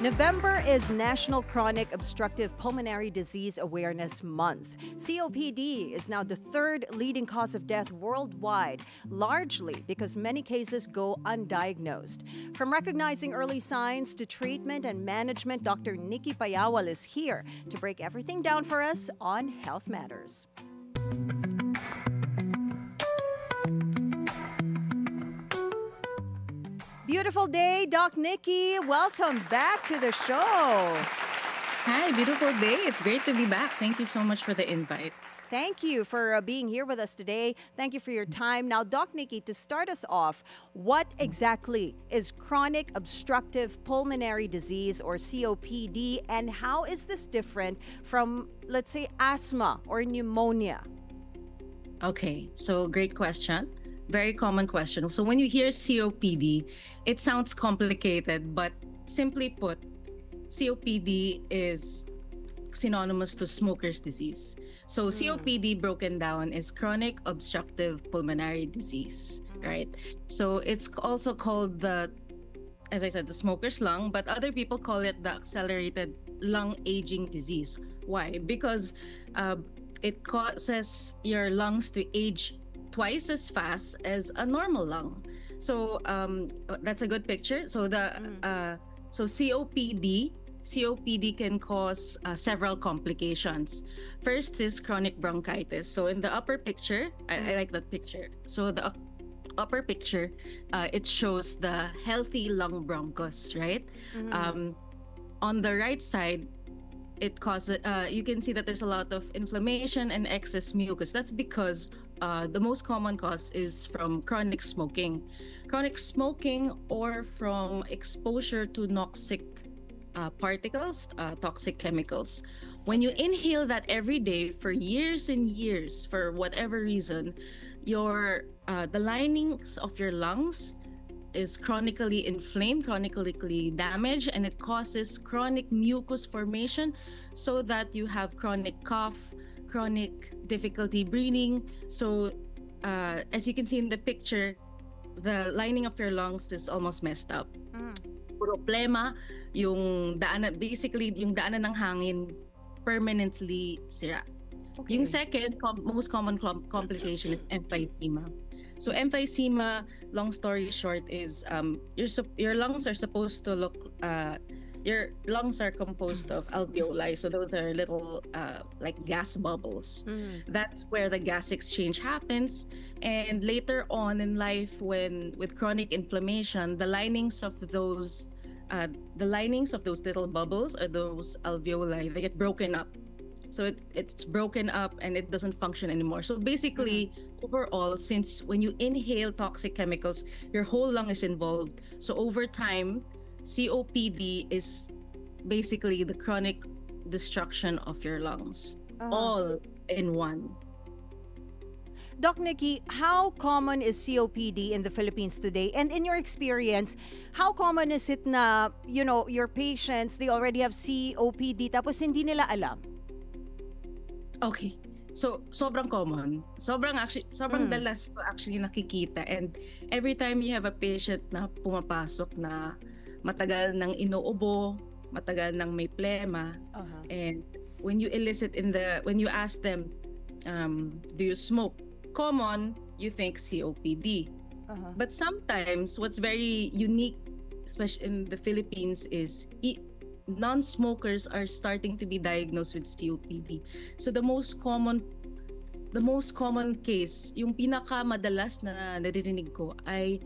November is National Chronic Obstructive Pulmonary Disease Awareness Month. COPD is now the third leading cause of death worldwide, largely because many cases go undiagnosed. From recognizing early signs to treatment and management, Dr. Nikki Payawal is here to break everything down for us on Health Matters. Beautiful day, Doc Nikki. Welcome back to the show. Hi, beautiful day. It's great to be back. Thank you so much for the invite. Thank you for being here with us today. Thank you for your time. Now, Doc Nikki, to start us off, what exactly is chronic obstructive pulmonary disease or COPD, and how is this different from, let's say, asthma or pneumonia? Okay, so great question. Very common question. So when you hear COPD, it sounds complicated, but simply put, COPD is synonymous to smoker's disease. So COPD broken down is chronic obstructive pulmonary disease, right? So it's also called as I said, the smoker's lung, but other people call it the accelerated lung aging disease. Why? Because it causes your lungs to age twice as fast as a normal lung. So that's a good picture. So COPD can cause several complications. First is chronic bronchitis. So in the upper picture, I like that picture. So the upper picture, it shows the healthy lung bronchus, right? On the right side, it causes, you can see that there's a lot of inflammation and excess mucus. That's because the most common cause is from chronic smoking. Chronic smoking or from exposure to toxic particles, toxic chemicals. When you inhale that every day for years and years, for whatever reason, the linings of your lungs is chronically inflamed, chronically damaged, and it causes chronic mucus formation so that you have chronic cough, chronic difficulty breathing. So as you can see in the picture, the lining of your lungs is almost messed up. Problema, basically yung daanan ng hangin permanently sira. Okay. Yung second most common complication is emphysema. So emphysema, long story short, is your lungs are supposed to look your lungs are composed of alveoli. So those are little like gas bubbles. That's where the gas exchange happens. And later on in life, with chronic inflammation, the linings of those little bubbles or those alveoli, they get broken up. So it's broken up and it doesn't function anymore. So basically, overall, since when you inhale toxic chemicals, your whole lung is involved. So over time, COPD is basically the chronic destruction of your lungs, all in one. Doc Nikki, how common is COPD in the Philippines today? And in your experience, how common is it na, your patients, they already have COPD tapos hindi nila alam? Okay. So, sobrang common. Sobrang dalas ko actually nakikita. And every time you have a patient na pumapasok na matagal nang inuubo, matagal nang may plema, and when you ask them, do you smoke? Common, you think COPD. But sometimes, what's very unique, especially in the Philippines, is non-smokers are starting to be diagnosed with COPD. So the most common case, yung pinakamadalas na naririnig ko ay,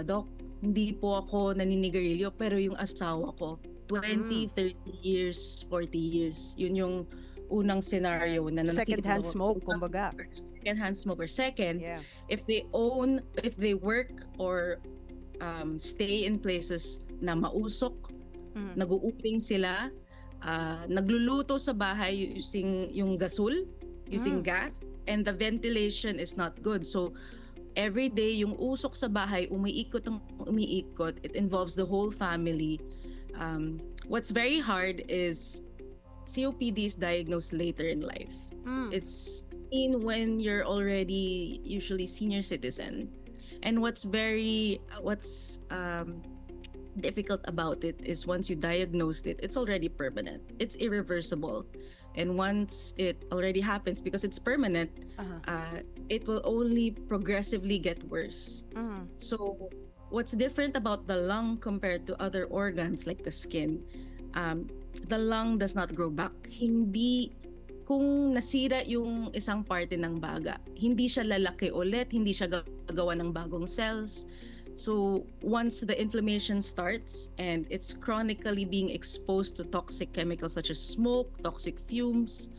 Doc, hindi po ako naninigarilyo pero yung asawa ko 20, 30 years, 40 years. Yun yung unang scenario na second-hand smoke, kumbaga. Second-hand smoker. Second, if they work or stay in places na mausok, nag-uuling sila, nagluluto sa bahay using yung gasol, using gas, and the ventilation is not good. So every day yung usok sa bahay umiikot. It involves the whole family. What's very hard is COPD is diagnosed later in life. It's seen when you're already usually senior citizen. And what's difficult about it is once you diagnosed it, it's already permanent. It's irreversible. And once it already happens, because it's permanent, Uh-huh. it will only progressively get worse. Mhm. So, what's different about the lung compared to other organs like the skin? The lung does not grow back. Hindi, kung nasira yung isang parte ng baga, hindi siya lalaki ulit, hindi siya gagawa ng bagong cells. So once the inflammation starts and it's chronically being exposed to toxic chemicals such as smoke, toxic fumes,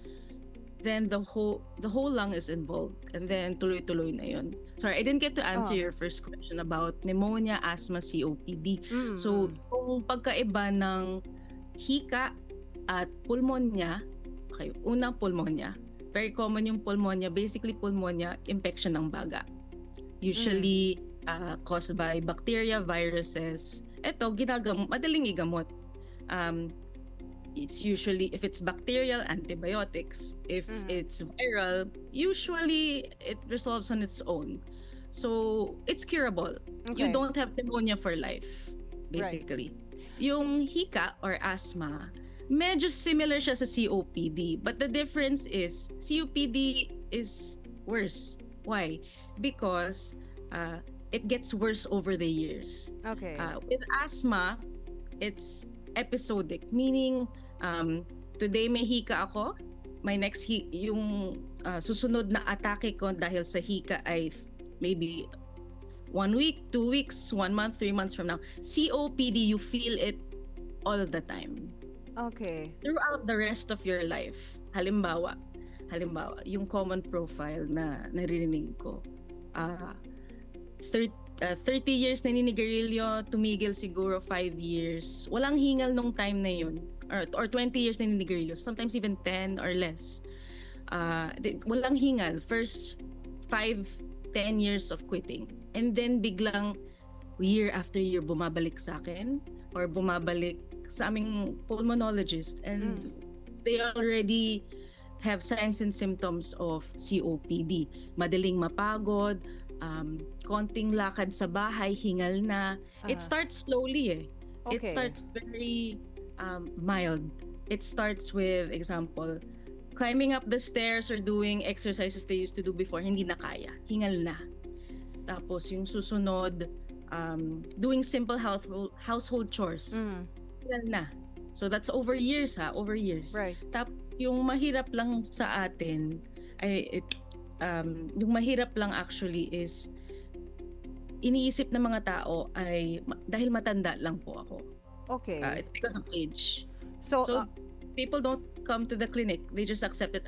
then the whole lung is involved, and then tuloy-tuloy na yun. Sorry, I didn't get to answer Oh. your first question about pneumonia, asthma, COPD. So Mm. kung pagkaiba ng hika at pulmonya, okay, unang pulmonya. Very common yung pulmonya. Basically, pulmonya, infection ng baga. Usually caused by bacteria, viruses. Ito, madaling igamot. Um, it's usually, if it's bacterial, antibiotics. If it's viral, usually it resolves on its own. So, it's curable. You Okay. don't have pneumonia for life, Right. basically. Yung hika or asthma, medyo similar siya sa COPD. But the difference is, COPD is worse. Why? Because it gets worse over the years. Okay. With asthma, it's episodic, meaning today may hika ako, my next yung susunod na atake ko dahil sa hika ay maybe 1 week, 2 weeks, 1 month, 3 months from now. COPD, you feel it all the time. Okay. Throughout the rest of your life. Halimbawa, yung common profile na naririnig ko. 30 years naninigarilyo, tumigil siguro 5 years. Walang hingal nung time na yun. Or 20 years naninigarilyo, sometimes even 10 or less. Walang hingal. First 5-10 years of quitting. And then biglang year after year bumabalik sa akin or bumabalik sa aming pulmonologist, and they already have signs and symptoms of COPD. Madaling mapagod, konting lakad sa bahay, hingal na. It starts slowly eh. It Okay. starts very mild. It starts with, example, climbing up the stairs or doing exercises they used to do before, hindi na kaya, hingal na. Tapos yung susunod, doing simple household chores, hingal na. So that's over years over years. Right. Tapos yung mahirap lang sa atin ay yung mahirap lang actually is iniisip ng mga tao ay dahil matanda lang po ako. Okay. It's because of age. So, So people don't come to the clinic. They just accept it.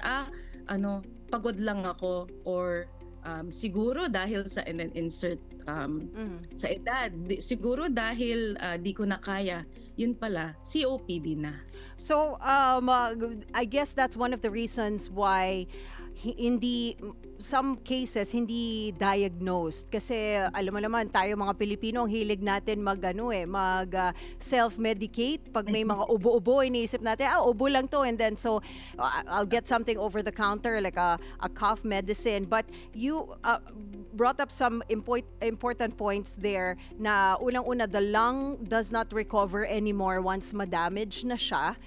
Pagod lang ako, or siguro dahil sa, and then insert sa edad. Siguro dahil di ko na kaya. Yun pala, COPD na. So, I guess that's one of the reasons why hindi some cases hindi diagnosed kasi alam mo naman tayo mga Pilipino ang hilig natin mag self-medicate pag may mga ubo-ubo iniisip natin ubo lang to, and then so I'll get something over the counter like a cough medicine, but you brought up some important points there na unang-una, the lung does not recover anymore once ma-damage na siya.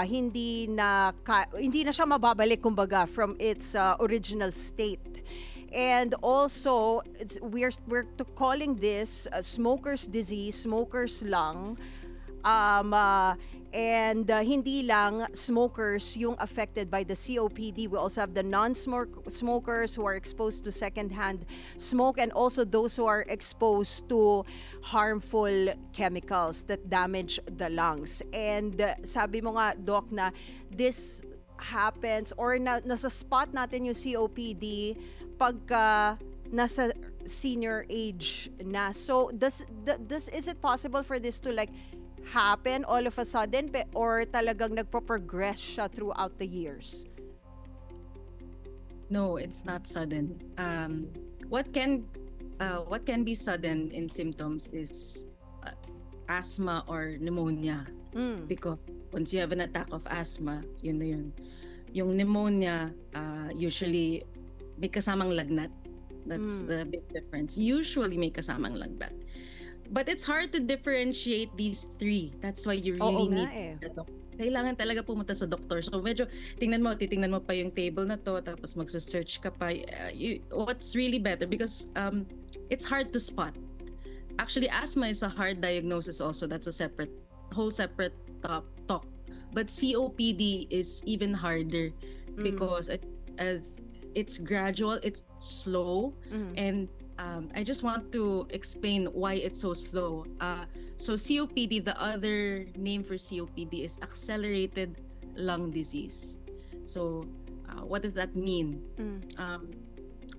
Hindi na siya mababalik kumbaga from its original state. And also we're calling this smoker's disease, smoker's lung. And hindi lang smokers yung affected by the COPD. We also have the non-smokers who are exposed to secondhand smoke, and also those who are exposed to harmful chemicals that damage the lungs. And sabi mo nga, Doc, na this happens or nasa spot natin yung COPD pagka nasa senior age na. So is it possible for this to like happen all of a sudden, or talagang nagpo-progress siya throughout the years? No, it's not sudden. What can be sudden in symptoms is asthma or pneumonia. Because once you have an attack of asthma, yun na yun. Yung pneumonia, usually may kasamang lagnat. That's the big difference. Usually may kasamang lagnat. But it's hard to differentiate these three. That's why you Oo really nga need eh. a doctor. Kailangan talaga pumunta sa doktor. So medyo titingnan mo pa yung table na to, tapos magsa-search ka pa. What's really better because it's hard to spot. Actually, asthma is a hard diagnosis also. That's a whole separate talk. But COPD is even harder because as it's gradual, it's slow, and I just want to explain why it's so slow. So COPD, the other name for COPD is accelerated lung disease. So what does that mean?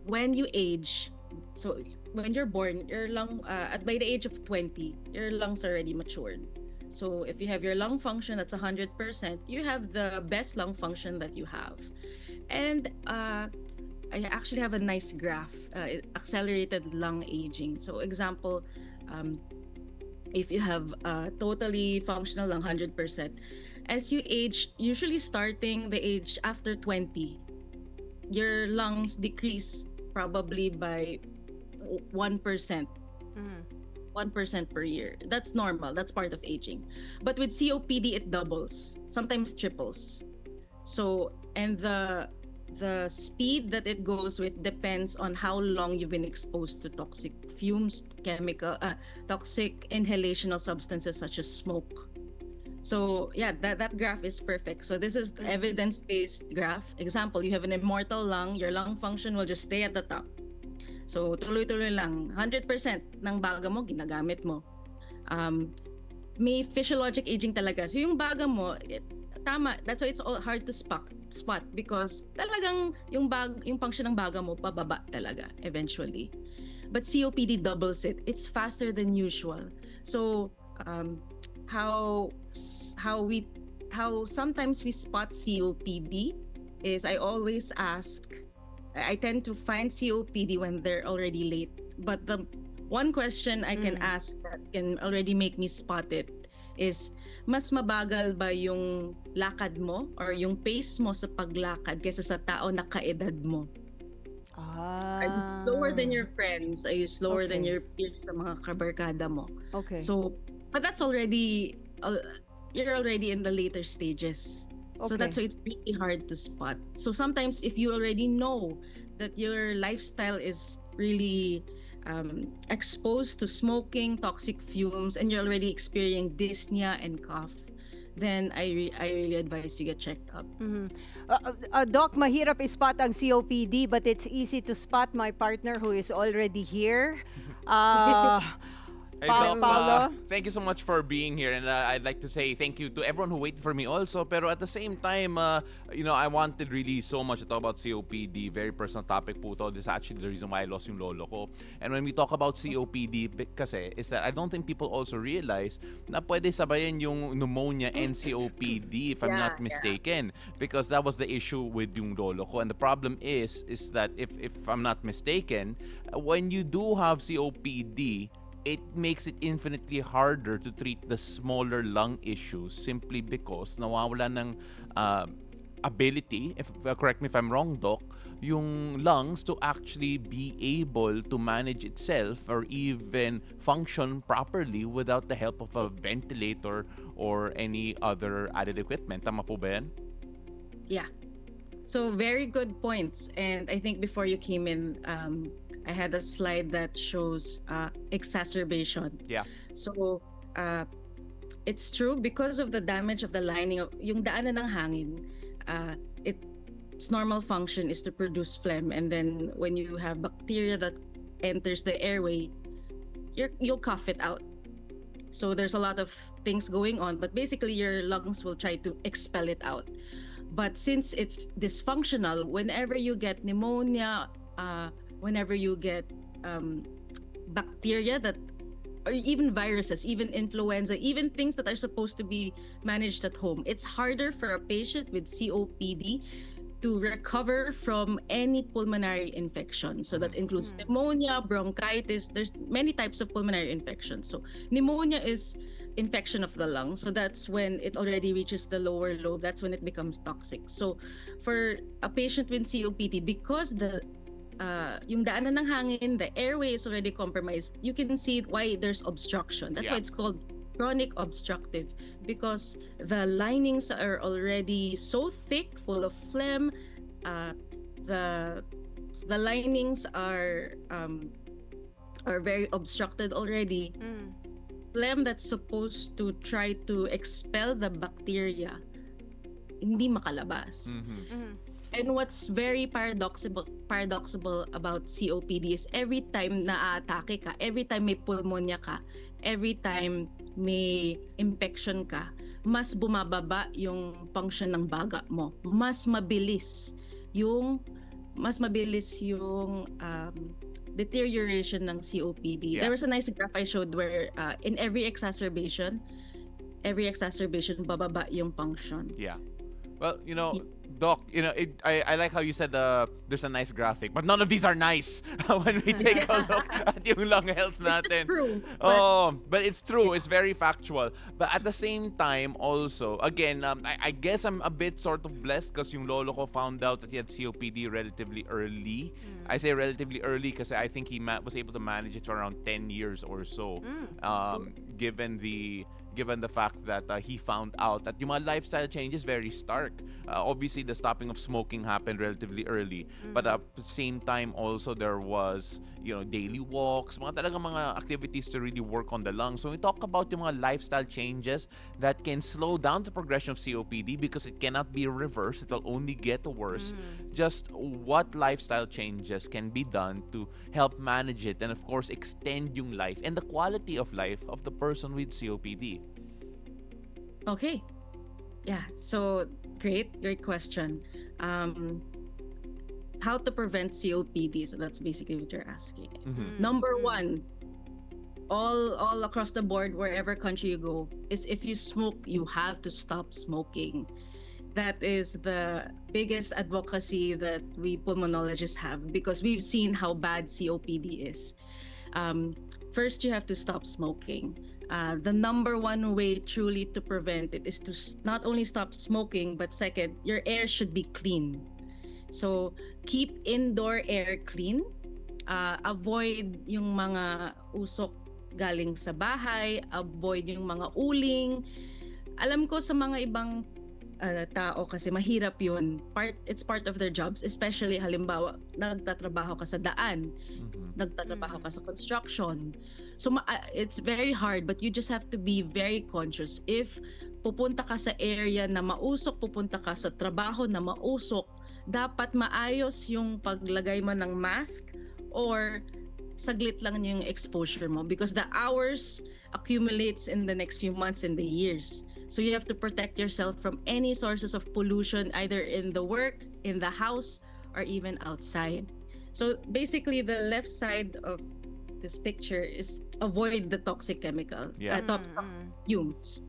When you age, so when you're born, your lung at by the age of 20, your lungs are already matured. So if you have your lung function that's 100%, you have the best lung function that you have. And I actually have a nice graph, accelerated lung aging. So example, if you have totally functional lung 100%, as you age, usually starting the age after 20, your lungs decrease probably by 1%. 1% per year. That's normal. That's part of aging. But with COPD, it doubles, sometimes triples. So, and the speed that it goes with depends on how long you've been exposed to toxic fumes, toxic inhalational substances such as smoke. So yeah, that graph is perfect. So this is the evidence-based graph. Example, you have an immortal lung, your lung function will just stay at the top. So tuloy-tuloy lang, 100% ng baga mo ginagamit mo. May physiologic aging talaga. So yung baga mo, tama, that's why it's all hard to spot because talagang yung function ng baga mo pababa talaga eventually. But COPD doubles it. It's faster than usual. So how sometimes we spot COPD is I tend to find COPD when they're already late. But the one question I can ask that can already make me spot it is, mas mabagal ba yung lakad mo or yung pace mo sa paglakad kaysa sa tao na kaedad mo? Are you slower than your friends? Are you slower than your peers sa mga kabarkada mo? Okay. So, but that's already, you're already in the later stages. So that's why it's really hard to spot. So sometimes if you already know that your lifestyle is really exposed to smoking, toxic fumes, and you're already experiencing dyspnea and cough, then I really advise you get checked up. Doc, mahirap spot ang COPD, but it's easy to spot my partner who is already here. Hey, Doc, Paolo? thank you so much for being here, and I'd like to say thank you to everyone who waited for me also. Pero at the same time, I wanted really so much to talk about COPD. Very personal topic po to. This is actually the reason why I lost yung lolo ko. And when we talk about COPD, kasi is that I don't think people also realize na pwede sabayan yung pneumonia and COPD if I'm not mistaken. Because that was the issue with yung lolo ko. And the problem is that if I'm not mistaken, when you do have COPD, it makes it infinitely harder to treat the smaller lung issues simply because nawawala ng ability, correct me if I'm wrong, Doc, yung lungs to actually be able to manage itself or even function properly without the help of a ventilator or any other added equipment. Tama po ba yan? Yeah. So very good points. And I think before you came in, I had a slide that shows exacerbation. Yeah. So it's true because of the damage of the lining of yung daanan ng hangin. Its normal function is to produce phlegm, and then when you have bacteria that enters the airway, you'll cough it out. So there's a lot of things going on, but basically your lungs will try to expel it out. But since it's dysfunctional, whenever you get pneumonia, whenever you get bacteria or even viruses, even influenza, even things that are supposed to be managed at home, it's harder for a patient with COPD to recover from any pulmonary infection. So that includes pneumonia, bronchitis. There's many types of pulmonary infections. So pneumonia is infection of the lung. So that's when it already reaches the lower lobe. That's when it becomes toxic. So for a patient with COPD, because the yung daanan ng hangin, the airway is already compromised. You can see why there's obstruction. That's why it's called chronic obstructive, because the linings are already so thick, full of phlegm. The linings are very obstructed already. Phlegm that's supposed to try to expel the bacteria hindi makalabas. And what's very paradoxical about COPD is every time na-atake ka, every time may pneumonia ka, every time may infection ka, mas bumababa yung function ng baga mo. Mas mabilis yung deterioration ng COPD. There was a nice graph I showed where in every exacerbation bababa yung function. Yeah. Well, Doc, I like how you said there's a nice graphic, but none of these are nice when we take a look at yung lung health natin. It's true. But it's true. It's very factual. But at the same time, also, again, I guess I'm a bit sort of blessed because yung lolo ko found out that he had COPD relatively early. I say relatively early because I think he was able to manage it for around 10 years or so, given the fact that he found out that yung mga lifestyle changes very stark. Obviously, the stopping of smoking happened relatively early, but at the same time also there was daily walks, mga talagang mga activities to really work on the lungs. So we talk about yung mga lifestyle changes that can slow down the progression of COPD because it cannot be reversed. It'll only get worse. Just what lifestyle changes can be done to help manage it and of course extend yung life and the quality of life of the person with COPD. Okay. Yeah, so great question. How to prevent COPD, so that's basically what you're asking. Number one, all across the board, wherever country you go, is if you smoke, you have to stop smoking. That is the biggest advocacy that we pulmonologists have because we've seen how bad COPD is. First, you have to stop smoking. The number one way truly to prevent it is to not only stop smoking, but second, your air should be clean. So keep indoor air clean. Avoid yung mga usok galing sa bahay. Avoid yung mga uling. Alam ko sa mga ibang tao kasi mahirap yun. It's part of their jobs, especially halimbawa nagtatrabaho ka sa daan, nagtatrabaho ka sa construction. So it's very hard, but you just have to be very conscious. If pupunta ka sa area na mausok, pupunta ka sa trabaho na mausok, dapat maayos yung paglagay mo ng mask or saglit lang yung exposure mo because the hours accumulates in the next few months and the years. So you have to protect yourself from any sources of pollution, either in the work, in the house, or even outside. So basically, the left side of this picture is avoid the toxic chemical, toxic fumes.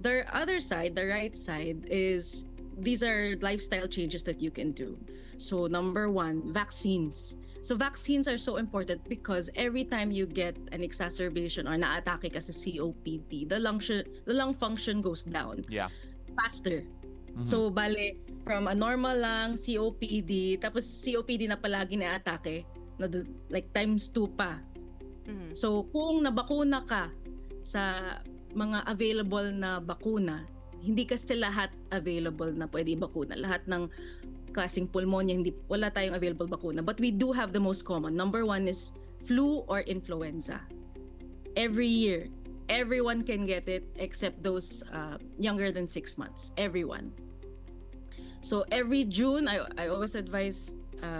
The other side, the right side, is these are lifestyle changes that you can do. So number one, vaccines. So vaccines are so important because every time you get an exacerbation or na-atake ka sa COPD, the lung function goes down faster. So bale, from a normal lang, COPD, tapos COPD na palagi na-atake, like times 2 pa. So kung nabakuna ka sa mga available na bakuna, hindi kasi lahat available na pwede bakuna. Lahat ng klaseng pulmonya, wala tayong available bakuna. But we do have the most common. Number one is flu or influenza. Every year, everyone can get it except those younger than 6 months. Everyone. So every June, I always advise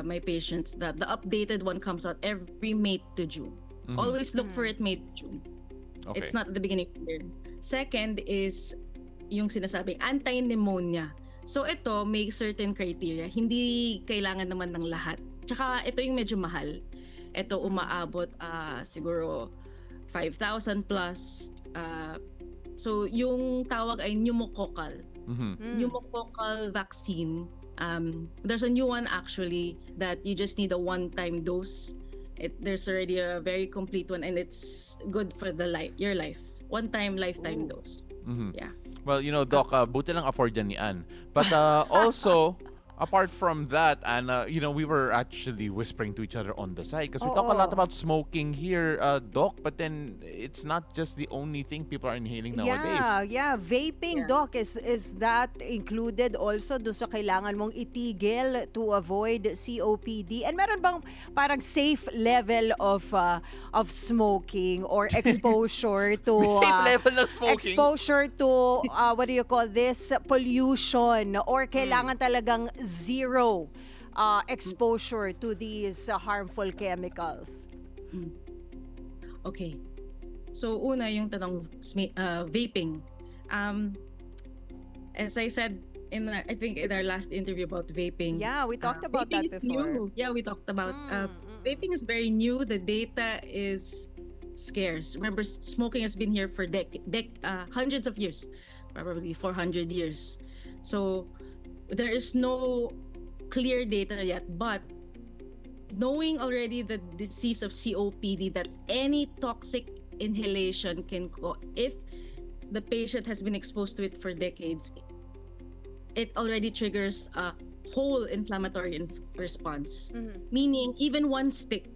my patients that the updated one comes out every May to June. Always look for it May to June. Okay. It's not at the beginning of the year. Second is yung sinasabing anti-pneumonia. So ito, may certain criteria. Hindi kailangan naman ng lahat. Tsaka ito yung medyo mahal. Ito umaabot siguro 5,000 plus. So yung tawag ay pneumococcal. Pneumococcal vaccine. There's a new one actually that you just need a one-time dose. There's already a very complete one and it's good for your life. One-time lifetime dose. Yeah. Well, Doc, buti lang afford yan ni Ann. But also, apart from that, and we were actually whispering to each other on the side because we talk a lot about smoking here, Doc. But then it's not just the only thing people are inhaling nowadays. Yeah. Vaping, Doc, is that included also do sa kailangan mong itigil to avoid COPD? And meron bang parang safe level of smoking or exposure to May safe level ng smoking? exposure to what do you call this, pollution, or kailangan talagang zero exposure to these harmful chemicals? Okay. So una yung tanong vaping. As I said I think in our last interview about vaping. Yeah, we talked about that vaping is before. New. Yeah, we talked about vaping is very new. The data is scarce. Remember, smoking has been here for hundreds of years, probably 400 years. So there is no clear data yet, but knowing already the disease of COPD, that any toxic inhalation can if the patient has been exposed to it for decades, it already triggers a whole inflammatory response. Meaning even one stick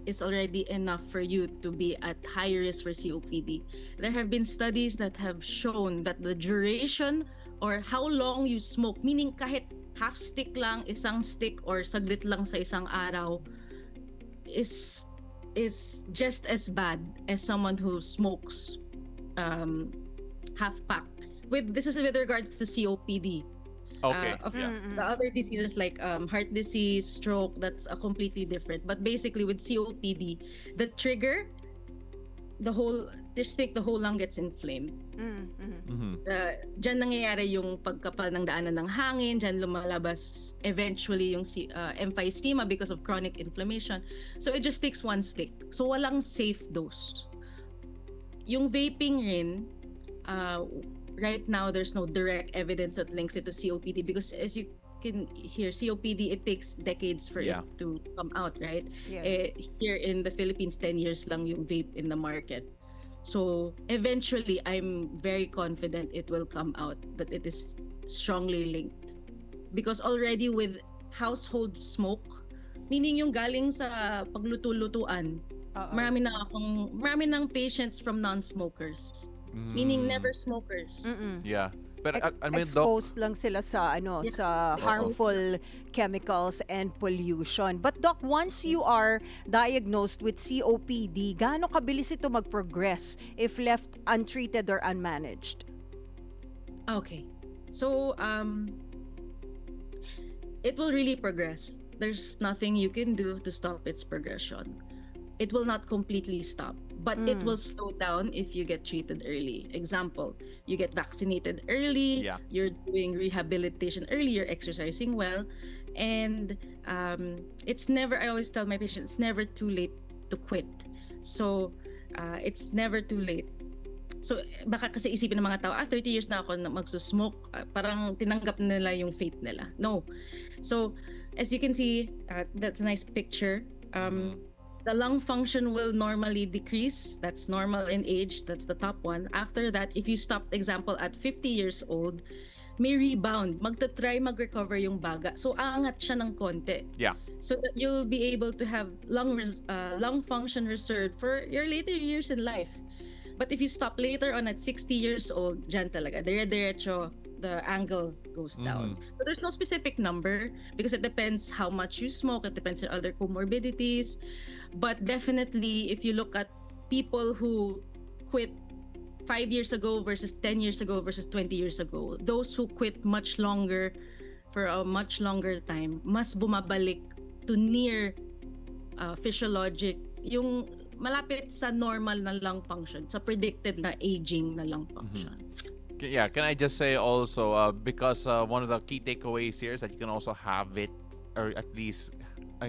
is already enough for you to be at high risk for COPD. There have been studies that have shown that the duration or how long you smoke, meaning kahit half stick lang, isang stick, or saglit lang sa isang araw, is just as bad as someone who smokes half pack. This is with regards to COPD. Okay. The other diseases like heart disease, stroke, that's a completely different. But basically with COPD, the trigger, the whole lung gets inflamed. Diyan nangyayari yung pagkapal ng daanan ng hangin, diyan lumalabas eventually yung emphysema because of chronic inflammation. So it just takes one stick. So walang safe dose. Yung vaping rin, right now there's no direct evidence that links it to COPD because as you can hear, COPD, it takes decades for it to come out, right? Here in the Philippines, 10 years lang yung vape in the market. So eventually, I'm very confident it will come out that it is strongly linked. Because already with household smoke, meaning yung galing sa pagluto-lutuan, marami ng patients from non-smokers. Meaning never smokers. Yeah. But exposed lang sila sa sa harmful chemicals and pollution. But Doc, once you are diagnosed with COPD, gaano kabilis ito mag-progress if left untreated or unmanaged? Okay. So it will really progress. There's nothing you can do to stop its progression. It will not completely stop, but it will slow down if you get treated early. Example, you get vaccinated early, you're doing rehabilitation early, you're exercising well, and it's never, I always tell my patients, it's never too late to quit. So it's never too late. So baka kasi isipin ng mga tao, 30 years na ako magsusmoke, parang tinanggap nila yung fate nila. No. So as you can see, that's a nice picture. The lung function will normally decrease. That's normal in age. That's the top one. After that, if you stop, example, at 50 years old, may rebound. Magta-try mag-recover yung baga. So, aangat siya ng konti. Yeah. So that you'll be able to have lung function reserved for your later years in life. But if you stop later on at 60 years old, dyan talaga, dire-diretso, the angle goes down. But there's no specific number because it depends how much you smoke. It depends on other comorbidities. But definitely, if you look at people who quit 5 years ago versus 10 years ago versus 20 years ago, those who quit much longer for a much longer time, mas bumabalik to near physiologic, yung malapit sa normal na lung function, sa predicted na aging na lung function. Yeah, can I just say also, because one of the key takeaways here is that you can also have it, or at least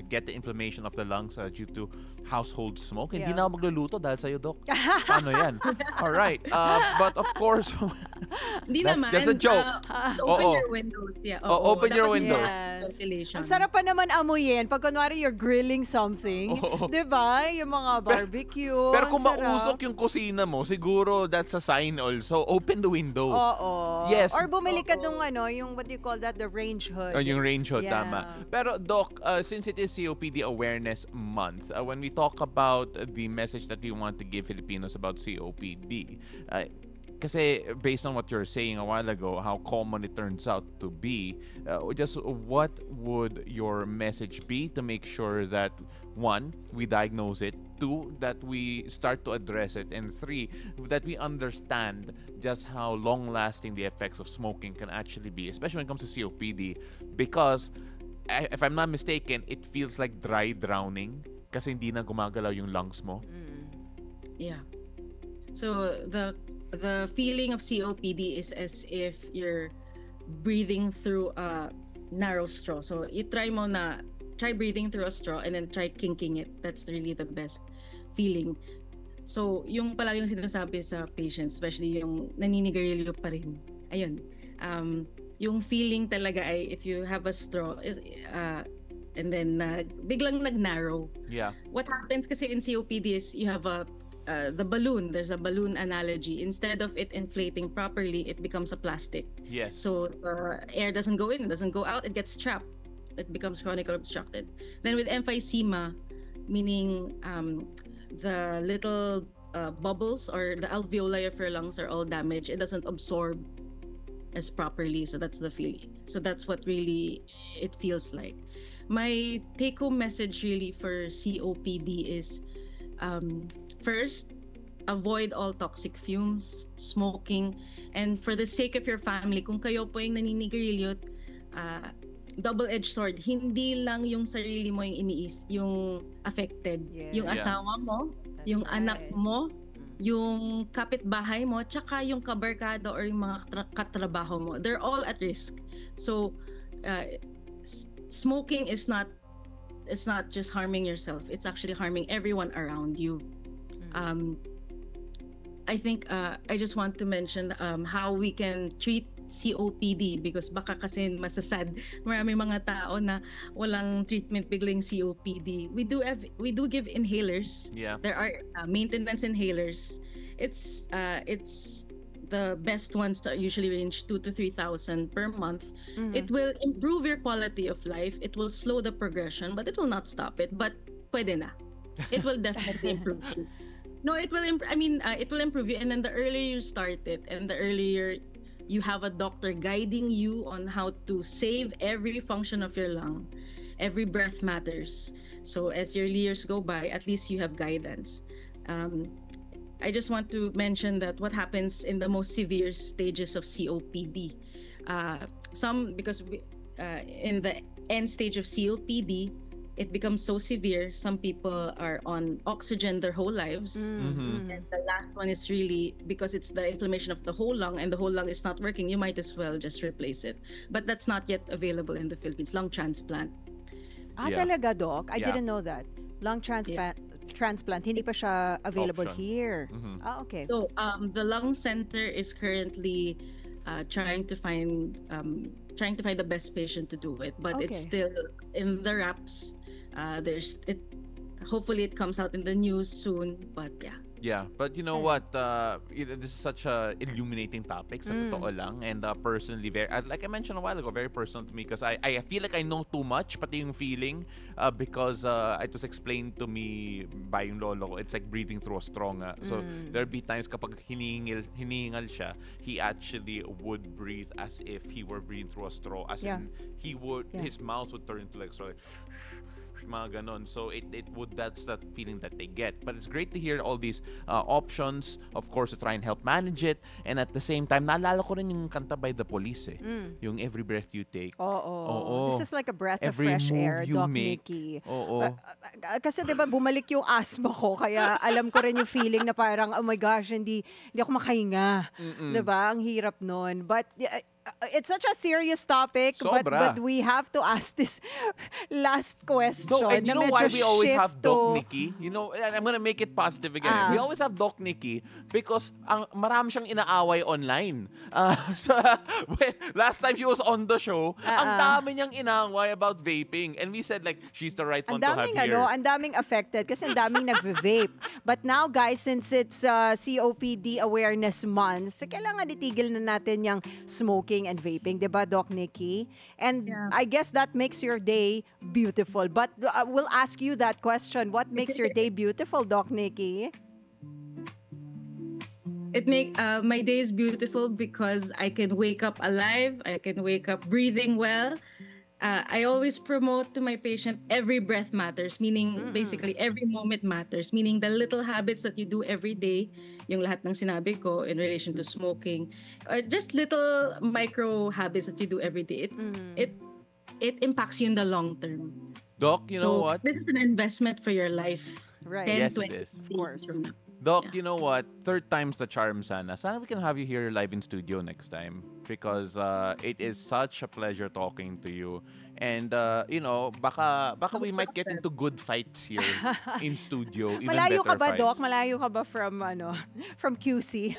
get the inflammation of the lungs due to household smoke. Hindi na ako magluluto dahil sa'yo, Doc. Paano yan? All right. But of course, Hindi That's naman. just a joke. Open Oo. your windows. Yeah. Open your dapat windows. Yes. ventilation. Ang sarap pa naman amuyin pag kunwari you're grilling something. Oo. Diba? Yung mga barbecue. Pero kung ang sarap. mausok yung kusina mo, siguro that's a sign also. Open the window. Oo. Yes. Or bumili ka nung yung what do you call that? The range hood. Yung range hood, Yeah. tama. Pero Doc, since it is COPD Awareness Month, when we talk about the message that we want to give Filipinos about COPD, kasi based on what you're saying a while ago, how common it turns out to be, just what would your message be to make sure that, one, we diagnose it, two, that we start to address it, and three, that we understand just how long-lasting the effects of smoking can actually be, especially when it comes to COPD, because if I'm not mistaken, it feels like dry drowning kasi hindi na gumagalaw yung lungs mo. Yeah. So the feeling of COPD is as if you're breathing through a narrow straw. So try breathing through a straw and then try kinking it. That's really the best feeling. So yung palagi yung sinasabi sa patients, especially yung naninigarilyo pa rin. Ayun. Yung feeling talaga ay if you have a straw is and then biglang nag-narrow. Yeah. What happens kasi in COPD is you have the balloon. There's a balloon analogy. Instead of it inflating properly, it becomes a plastic. Yes. So air doesn't go in, doesn't go out, it gets trapped. It becomes chronically obstructed. Then with emphysema, meaning the little bubbles or the alveoli of your lungs are all damaged. It doesn't absorb as properly. So that's the feeling. So that's what really it feels like. My take-home message really for COPD is first, avoid all toxic fumes, smoking, and for the sake of your family, kung kayo po yung naninigarilyo, double-edged sword, hindi lang yung sarili mo yung affected. Yes. Yung asawa mo, That's yung right. anak mo, yung kapitbahay mo, tsaka yung kabarkada or yung mga katrabaho mo. They're all at risk. So, smoking is not just harming yourself. It's actually harming everyone around you. I think I just want to mention how we can treat COPD because baka kasi masasad marami mga tao na walang treatment biglang COPD. We do give inhalers. Yeah. There are maintenance inhalers. It's the best ones that usually range 2,000 to 3,000 per month. It will improve your quality of life. It will slow the progression, but it will not stop it. But pwede na. It will definitely improve you. No, it will. It will improve you. And then the earlier you start it, and the earlier you have a doctor guiding you on how to save every function of your lung, every breath matters. So as your years go by, at least you have guidance. I just want to mention that what happens in the most severe stages of COPD, in the end stage of COPD, it becomes so severe. Some people are on oxygen their whole lives. And the last one is really because it's the inflammation of the whole lung and the whole lung is not working, you might as well just replace it. But that's not yet available in the Philippines, lung transplant. Yeah. Talaga, Doc? I Yeah. didn't know that. Lung transplant, hindi pa siya available Option. here. Okay. So the lung center is currently trying to find the best patient to do it, but it's Okay. still in the wraps. Hopefully it comes out in the news soon, but yeah. Yeah, but you know what? This is such a illuminating topic, sa totoo lang. And personally, like I mentioned a while ago, very personal to me because I feel like I know too much, pati yung feeling, because it was explained to me by yung lolo ko. It's like breathing through a straw nga. So there'll be times kapag hinihingal siya, he actually would breathe as if he were breathing through a straw. As in, his mouth would turn into like straw, like mga ganon. So that's that feeling that they get. But it's great to hear all these options, of course, to try and help manage it. And at the same time, naalala ko rin yung kanta by The Police yung Every Breath You Take. Oo. This is like a breath Every of fresh move air, you Doc make. Nikki. Oo. Kasi 'di ba bumalik yung asthma ko kaya alam ko rin yung feeling na parang oh my gosh, hindi ako makahinga. 'Di ba? Ang hirap noon. But it's such a serious topic, but Sobra. we have to ask this last question. No, and you na know why medyo we always shift have Doc to- Nikki? You know, and I'm gonna make it positive again. We always have Doc Nikki because marami siyang inaaway online. So, last time she was on the show, ang dami niyang inaaway about vaping. And we said like, she's the right one to have here. Ang daming affected kasi ang daming nagve-vape. But now guys, since it's COPD Awareness Month, kailangan itigil na natin yung smoking and vaping, 'di ba, Doc Nikki? And I guess that makes your day beautiful. But we'll ask you that question. What makes your day beautiful, Doc Nikki? It make my day is beautiful because I can wake up alive. I can wake up breathing well. I always promote to my patient every breath matters, meaning basically every moment matters, meaning the little habits that you do every day, yung lahat ng sinabi ko in relation to smoking, or just little micro habits that you do every day. It impacts you in the long term. Doc, you know what? This is an investment for your life. Right. 10, Yes, it 20 is. Of course. from now. Doc, you know what? Third time's the charm sana. Sana we can have you here live in studio next time because it is such a pleasure talking to you. And you know, baka we might get into good fights here in studio. Even Malayo ka better ba, fights. Doc? Malayo ka ba from from QC?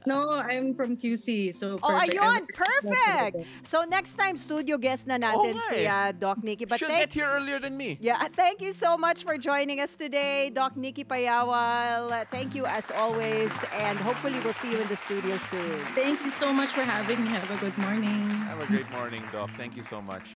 No, I'm from QC, so Oh, perfect. ayun! Perfect! So next time, studio guest na natin Oh, si my. Doc Nikki. But She'll get here earlier than me. yeah, thank you so much for joining us today, Doc Nikki Payawal. Thank you as always, and hopefully we'll see you in the studio soon. Thank you so much for having me. Have a good morning. Have a great morning, Doc. Thank you so much.